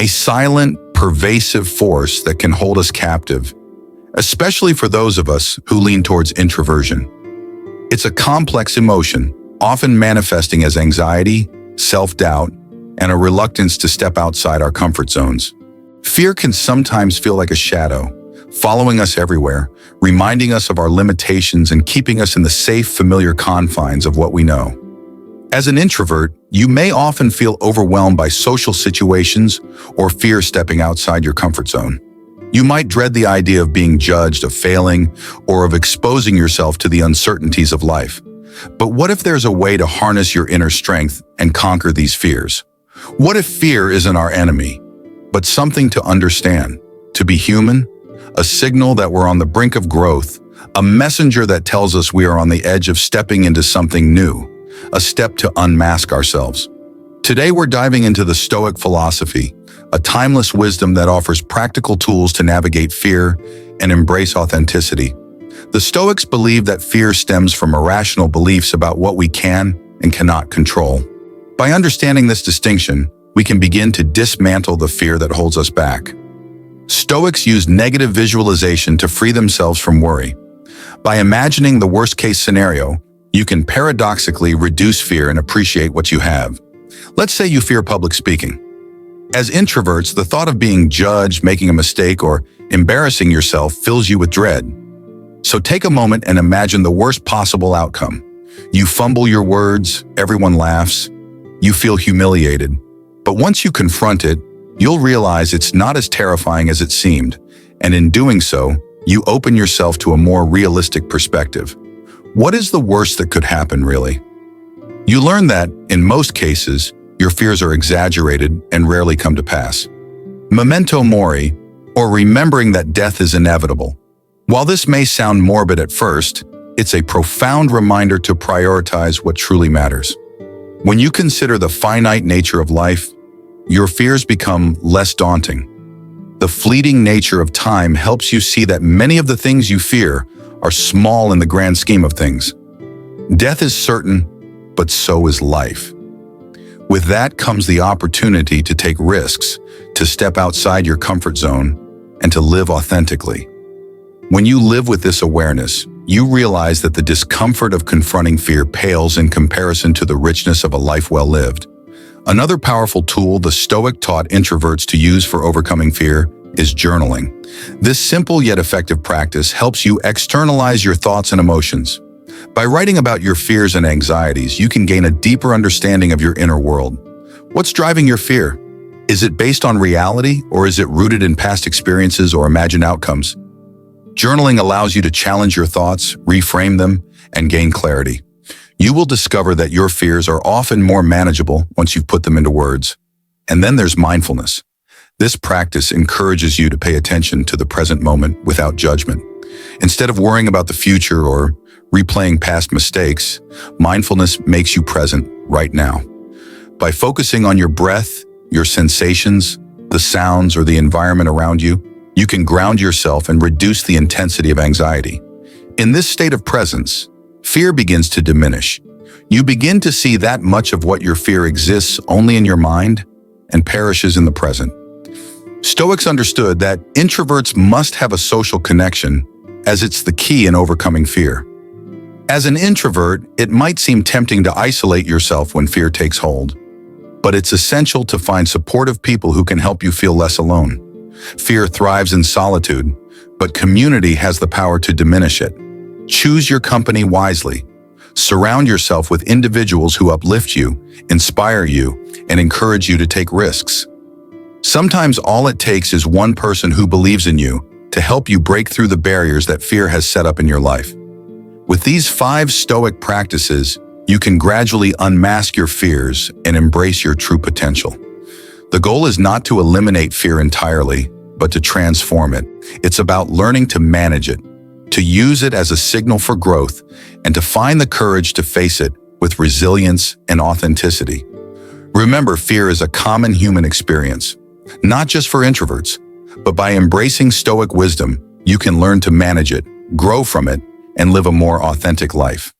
a silent, pervasive force that can hold us captive, especially for those of us who lean towards introversion. It's a complex emotion, often manifesting as anxiety, self-doubt, and a reluctance to step outside our comfort zones. Fear can sometimes feel like a shadow, following us everywhere, reminding us of our limitations and keeping us in the safe, familiar confines of what we know. As an introvert, you may often feel overwhelmed by social situations or fear stepping outside your comfort zone. You might dread the idea of being judged, of failing, or of exposing yourself to the uncertainties of life. But what if there's a way to harness your inner strength and conquer these fears? What if fear isn't our enemy, but something to understand, to be human, a signal that we're on the brink of growth, a messenger that tells us we are on the edge of stepping into something new, a step to unmask ourselves? Today we're diving into the Stoic philosophy, a timeless wisdom that offers practical tools to navigate fear and embrace authenticity. The Stoics believe that fear stems from irrational beliefs about what we can and cannot control. By understanding this distinction, we can begin to dismantle the fear that holds us back. Stoics use negative visualization to free themselves from worry. By imagining the worst-case scenario, you can paradoxically reduce fear and appreciate what you have. Let's say you fear public speaking. As introverts, the thought of being judged, making a mistake, or embarrassing yourself fills you with dread. So take a moment and imagine the worst possible outcome. You fumble your words, everyone laughs, you feel humiliated. But once you confront it, you'll realize it's not as terrifying as it seemed, and in doing so, you open yourself to a more realistic perspective. What is the worst that could happen, really? You learn that, in most cases, your fears are exaggerated and rarely come to pass. Memento mori, or remembering that death is inevitable. While this may sound morbid at first, it's a profound reminder to prioritize what truly matters. When you consider the finite nature of life, your fears become less daunting. The fleeting nature of time helps you see that many of the things you fear are small in the grand scheme of things. Death is certain, but so is life. With that comes the opportunity to take risks, to step outside your comfort zone, and to live authentically. When you live with this awareness, you realize that the discomfort of confronting fear pales in comparison to the richness of a life well lived. Another powerful tool the Stoic taught introverts to use for overcoming fear is journaling. This simple yet effective practice helps you externalize your thoughts and emotions. By writing about your fears and anxieties, you can gain a deeper understanding of your inner world. What's driving your fear? Is it based on reality, or is it rooted in past experiences or imagined outcomes? Journaling allows you to challenge your thoughts, reframe them, and gain clarity. You will discover that your fears are often more manageable once you've put them into words. And then there's mindfulness. This practice encourages you to pay attention to the present moment without judgment. Instead of worrying about the future or replaying past mistakes, mindfulness makes you present right now. By focusing on your breath, your sensations, the sounds, or the environment around you, you can ground yourself and reduce the intensity of anxiety. In this state of presence, fear begins to diminish. You begin to see that much of what your fear exists only in your mind and perishes in the present. Stoics understood that introverts must have a social connection, as it's the key in overcoming fear. As an introvert, it might seem tempting to isolate yourself when fear takes hold, but it's essential to find supportive people who can help you feel less alone. Fear thrives in solitude, but community has the power to diminish it. Choose your company wisely. Surround yourself with individuals who uplift you, inspire you, and encourage you to take risks. Sometimes all it takes is one person who believes in you to help you break through the barriers that fear has set up in your life. With these 5 Stoic practices, you can gradually unmask your fears and embrace your true potential. The goal is not to eliminate fear entirely, but to transform it. It's about learning to manage it, to use it as a signal for growth, and to find the courage to face it with resilience and authenticity. Remember, fear is a common human experience, not just for introverts, but by embracing Stoic wisdom, you can learn to manage it, grow from it, and live a more authentic life.